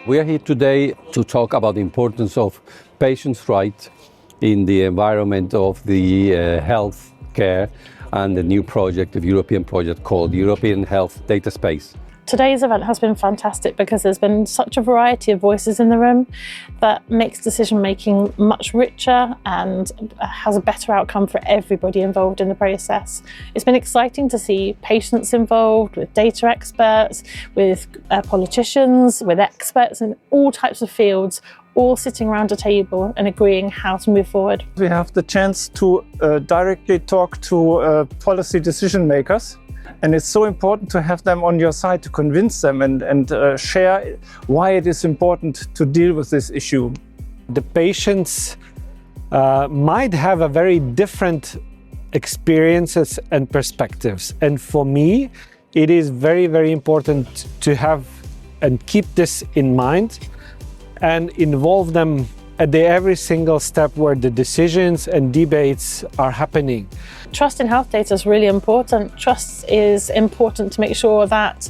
We are here today to talk about the importance of patients' rights in the environment of the health care and the new project, the European project called European Health Data Space. Today's event has been fantastic because there's been such a variety of voices in the room that makes decision-making much richer and has a better outcome for everybody involved in the process. It's been exciting to see patients involved, with data experts, with politicians, with experts in all types of fields, all sitting around a table and agreeing how to move forward. We have the chance to directly talk to policy decision makers. And it's so important to have them on your side to convince them and share why it is important to deal with this issue. The patients might have a very different experiences and perspectives. And for me, it is very, very important to have and keep this in mind and involve them at every single step where the decisions and debates are happening. Trust in health data is really important. Trust is important to make sure that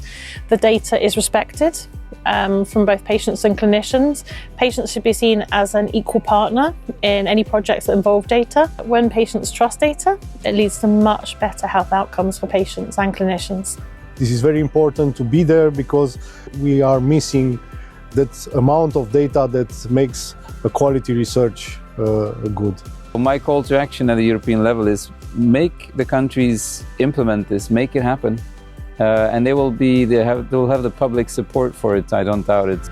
the data is respected from both patients and clinicians. Patients should be seen as an equal partner in any projects that involve data. When patients trust data, it leads to much better health outcomes for patients and clinicians. This is very important to be there because we are missing that amount of data that makes a quality research good. My call to action at the European level is make the countries implement this, make it happen, and they will have the public support for it, I don't doubt it.